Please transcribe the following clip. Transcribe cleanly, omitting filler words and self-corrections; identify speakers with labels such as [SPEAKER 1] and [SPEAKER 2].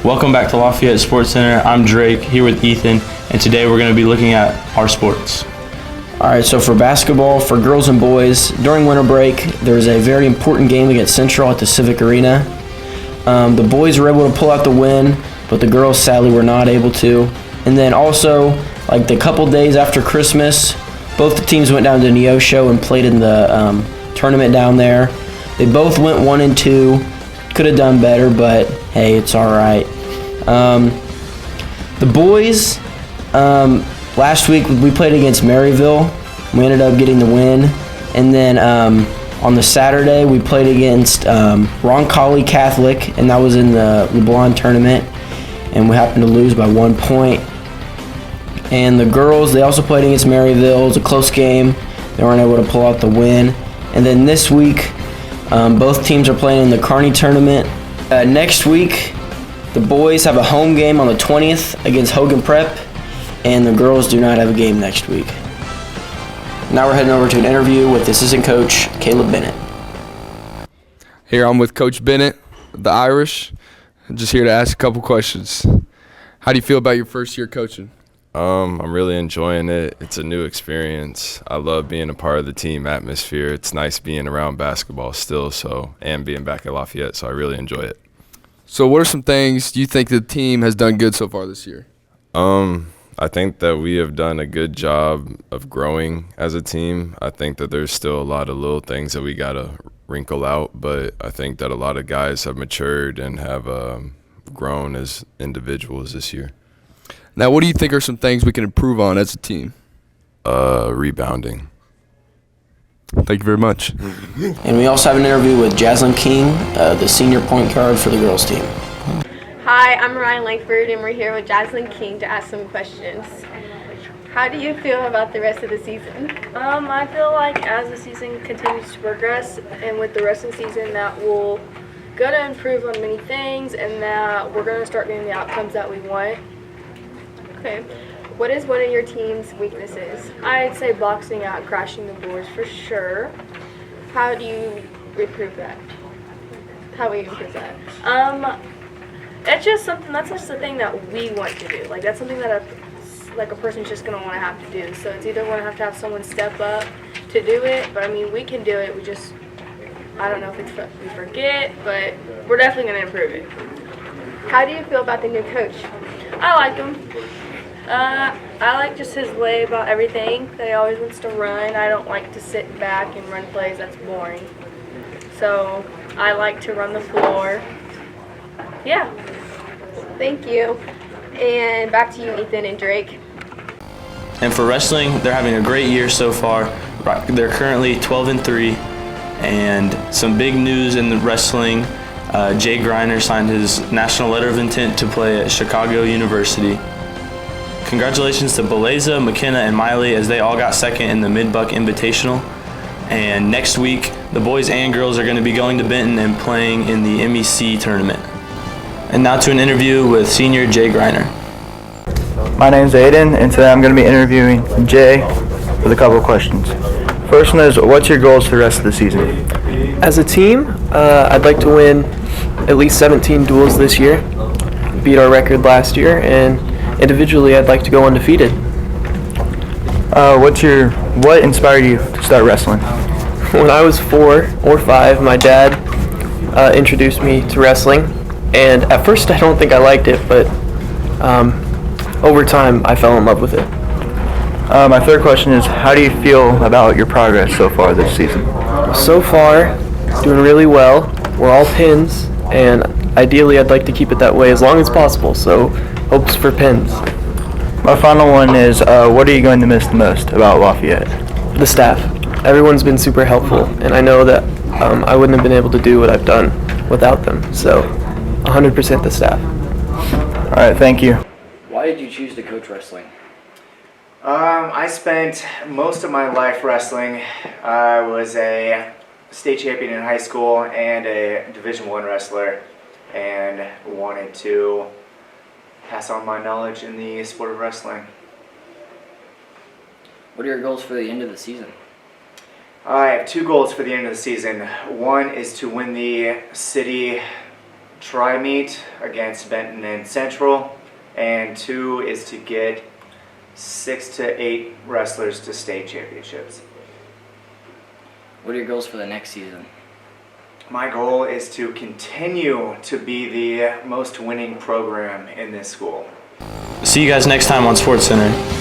[SPEAKER 1] Welcome back to LHS Sports Center. I'm Drake, here with Ethan, and today we're going to be looking at our sports.
[SPEAKER 2] All right, so for basketball, for girls and boys, during winter break, there's a very important game against Central at the Civic Arena. The boys were able to pull out the win, but the girls sadly were not able to. And then also, like the couple days after Christmas, both the teams went down to Neosho and played in the tournament down there. They both went 1-2. Could have done better, but hey, it's all right. The boys, last week we played against Maryville. We ended up getting the win. And then on the Saturday we played against Roncalli Catholic, and that was in the LeBlanc tournament. And we happened to lose by 1 point. And the girls, they also played against Maryville. It was a close game. They weren't able to pull out the win. And then this week, both teams are playing in the Kearney tournament. Next week, the boys have a home game on the 20th against Hogan Prep, and the girls do not have a game next week. Now we're heading over to an interview with assistant coach Caleb Bennett.
[SPEAKER 3] Here I'm with Coach Bennett, the Irish. I'm just here to ask a couple questions. How do you feel about your first year coaching?
[SPEAKER 4] I'm really enjoying it. It's a new experience. I love being a part of the team atmosphere. It's nice being around basketball still, and being back at Lafayette, so I really enjoy it.
[SPEAKER 3] So what are some things you think the team has done good so far this year?
[SPEAKER 4] I think that we have done a good job of growing as a team. I think that there's still a lot of little things that we got to wrinkle out, but I think that a lot of guys have matured and have grown as individuals this year.
[SPEAKER 3] Now, what do you think are some things we can improve on as a team?
[SPEAKER 4] Rebounding.
[SPEAKER 3] Thank you very much.
[SPEAKER 2] And we also have an interview with Jaslyn King, the senior point guard for the girls team.
[SPEAKER 5] Hi, I'm Ryan Langford, and we're here with Jaslyn King to ask some questions. How do you feel about the rest of the season?
[SPEAKER 6] I feel like as the season continues to progress, and with the rest of the season, that we'll go to improve on many things, and that we're going to start getting the outcomes that we want.
[SPEAKER 5] Okay. What is one of your team's weaknesses?
[SPEAKER 6] I'd say boxing out, crashing the boards for sure.
[SPEAKER 5] How do you improve that? How will you improve that?
[SPEAKER 6] It's just something, that's just the thing that we want to do. Like, that's something that a person's just going to want to have to do. So it's either going to have someone step up to do it, but I mean, we can do it. We just, I don't know if it's we forget, but we're definitely going to improve it.
[SPEAKER 5] How do you feel about the new coach?
[SPEAKER 6] I like him. I like just his way about everything, that he always wants to run. I don't like to sit back and run plays. That's boring. So I like to run the floor. Yeah.
[SPEAKER 5] Thank you. And back to you, Ethan and Drake.
[SPEAKER 1] And for wrestling, they're having a great year so far. They're currently 12-3, and some big news in the wrestling. Jay Griner signed his national letter of intent to play at Chicago University. Congratulations to Beleza, McKenna, and Miley, as they all got second in the Mid-Buck Invitational. And next week, the boys and girls are going to be going to Benton and playing in the MEC tournament. And now to an interview with senior Jay Griner.
[SPEAKER 7] My name's Aiden, and today I'm going to be interviewing Jay with a couple of questions. First one is, what's your goals for the rest of the season?
[SPEAKER 8] As a team, I'd like to win at least 17 duels this year, beat our record last year, and individually I'd like to go undefeated.
[SPEAKER 7] What inspired you to start wrestling?
[SPEAKER 8] When I was 4 or 5, my dad introduced me to wrestling, and at first I don't think I liked it, but over time I fell in love with it.
[SPEAKER 7] My third question is, how do you feel about your progress so far this season?
[SPEAKER 8] So far, doing really well. We're all pins, and ideally I'd like to keep it that way as long as possible, so hopes for pins.
[SPEAKER 7] My final one is, what are you going to miss the most about Lafayette?
[SPEAKER 8] The staff. Everyone's been super helpful, and I know that I wouldn't have been able to do what I've done without them, so 100% the staff.
[SPEAKER 7] All right, thank you.
[SPEAKER 2] Why did you choose to coach wrestling?
[SPEAKER 9] I spent most of my life wrestling. I was a state champion in high school and a Division I wrestler, and wanted to pass on my knowledge in the sport of wrestling.
[SPEAKER 2] What are your goals for the end of the season?
[SPEAKER 9] I have two goals for the end of the season. One is to win the city tri-meet against Benton and Central, and 2 is to get 6 to 8 wrestlers to state championships.
[SPEAKER 10] What are your goals for the next season?
[SPEAKER 9] My goal is to continue to be the most winning program in this school.
[SPEAKER 1] See you guys next time on Sports Center.